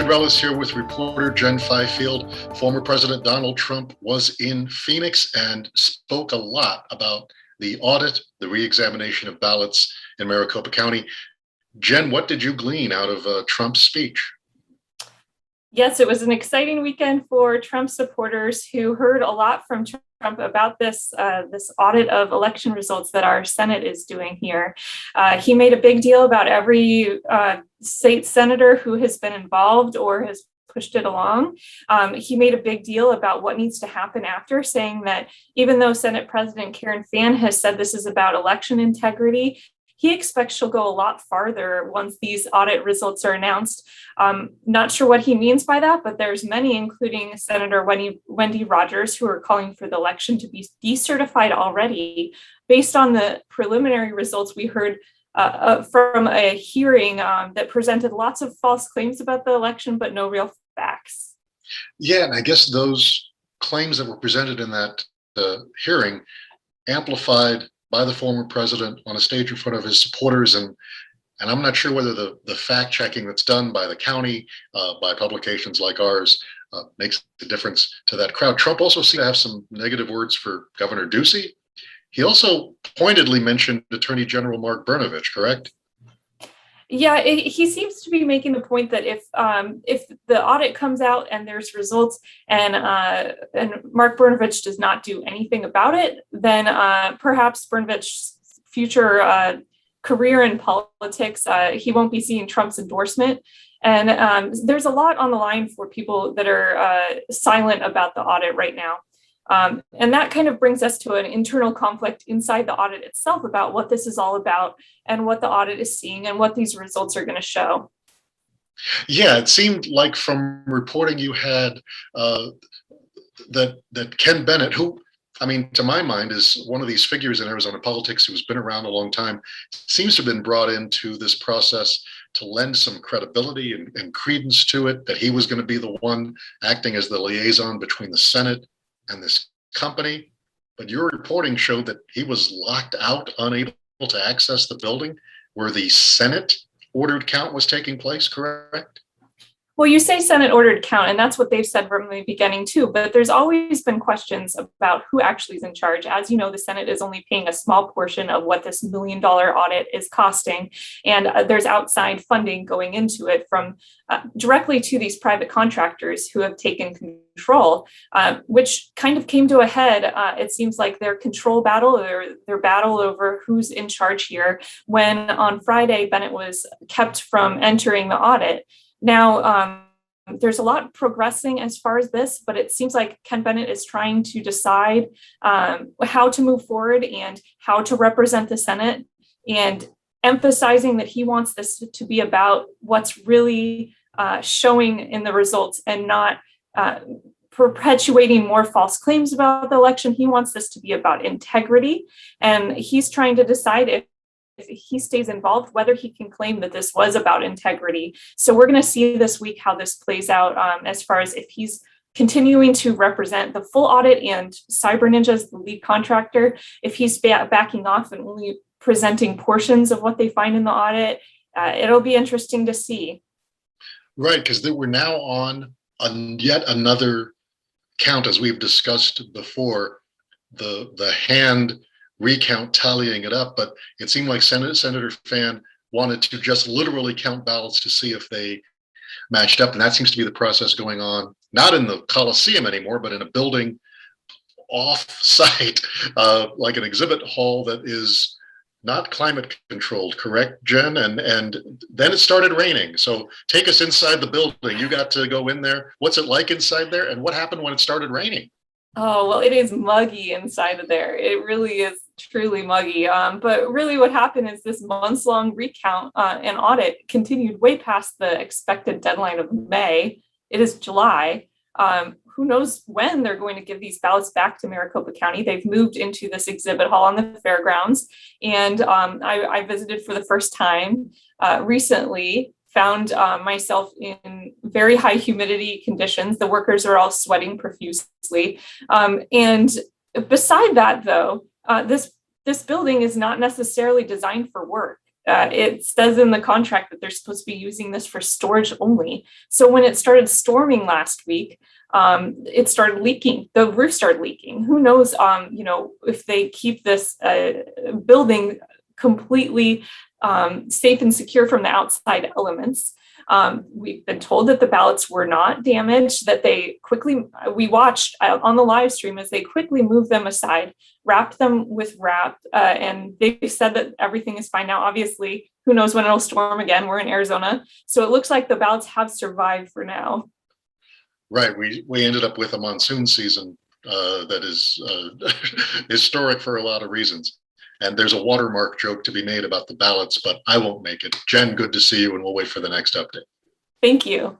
Rellis here with reporter Jen Fifield. Former President Donald Trump was in Phoenix and spoke a lot about the audit, the re-examination of ballots in Maricopa County. Jen, what did you glean out of Trump's speech? Yes, it was an exciting weekend for Trump supporters who heard a lot from Trump about this audit of election results that our Senate is doing here. He made a big deal about every state senator who has been involved or has pushed it along. He made a big deal about what needs to happen after, saying that even though Senate President Karen Fann has said this is about election integrity, he expects she'll go a lot farther once these audit results are announced. Not sure what he means by that, but there's many, including Senator Wendy Rogers, who are calling for the election to be decertified already based on the preliminary results we heard from a hearing that presented lots of false claims about the election, but no real facts. Yeah, and I guess those claims that were presented in that hearing amplified by the former president on a stage in front of his supporters. And I'm not sure whether the fact checking that's done by the county, by publications like ours, makes a difference to that crowd. Trump also seemed to have some negative words for Governor Ducey. He also pointedly mentioned Attorney General Mark Brnovich, correct? Yeah, he seems to be making the point that if the audit comes out and there's results and Mark Brnovich does not do anything about it, then perhaps Brnovich's future career in politics, he won't be seeing Trump's endorsement. And there's a lot on the line for people that are silent about the audit right now. And that kind of brings us to an internal conflict inside the audit itself about what this is all about and what the audit is seeing and what these results are going to show. Yeah, it seemed like from reporting you had that Ken Bennett, who, I mean, to my mind, is one of these figures in Arizona politics who's been around a long time, seems to have been brought into this process to lend some credibility and credence to it, that he was going to be the one acting as the liaison between the Senate and this company. But your reporting showed that he was locked out, unable to access the building where the Senate ordered count was taking place, correct? Well, you say Senate ordered count, and that's what they've said from the beginning too, but there's always been questions about who actually is in charge. As you know, the Senate is only paying a small portion of what this $1 million audit is costing, and there's outside funding going into it from directly to these private contractors who have taken control, which kind of came to a head. It seems like their control battle, or their battle over who's in charge here, when on Friday, Bennett was kept from entering the audit. Now, there's a lot progressing as far as this, but it seems like Ken Bennett is trying to decide how to move forward and how to represent the Senate, and emphasizing that he wants this to be about what's really showing in the results and not perpetuating more false claims about the election. He wants this to be about integrity, and he's trying to decide if he stays involved, whether he can claim that this was about integrity. So we're going to see this week how this plays out as far as if he's continuing to represent the full audit and Cyber Ninja's the lead contractor, if he's backing off and only presenting portions of what they find in the audit. It'll be interesting to see. Right, because we're now on yet another count, as we've discussed before, the hand recount tallying it up, but it seemed like Senator Fann wanted to just literally count ballots to see if they matched up, and that seems to be the process going on, not in the Coliseum anymore, but in a building off-site, like an exhibit hall that is not climate controlled, correct, Jen? And then it started raining. So take us inside the building. You got to go in there. What's it like inside there, and what happened when it started raining? Oh, well, it is muggy inside of there. It really is truly muggy. But really what happened is this months-long recount and audit continued way past the expected deadline of May. It is July. Who knows when they're going to give these ballots back to Maricopa County. They've moved into this exhibit hall on the fairgrounds. And I visited for the first time recently, found myself in very high humidity conditions. The workers are all sweating profusely. And beside that, though, this building is not necessarily designed for work. it says in the contract that they're supposed to be using this for storage only. So when it started storming last week, it started leaking. The roof started leaking. Who knows, if they keep this building completely safe and secure from the outside elements. We've been told that the ballots were not damaged, that we watched on the live stream as they quickly moved them aside, wrapped them with wrap, and they said that everything is fine now. Obviously, who knows when it'll storm again? We're in Arizona. So it looks like the ballots have survived for now. Right. We ended up with a monsoon season that is historic for a lot of reasons. And there's a watermark joke to be made about the ballots, but I won't make it. Jen, good to see you, and we'll wait for the next update. Thank you.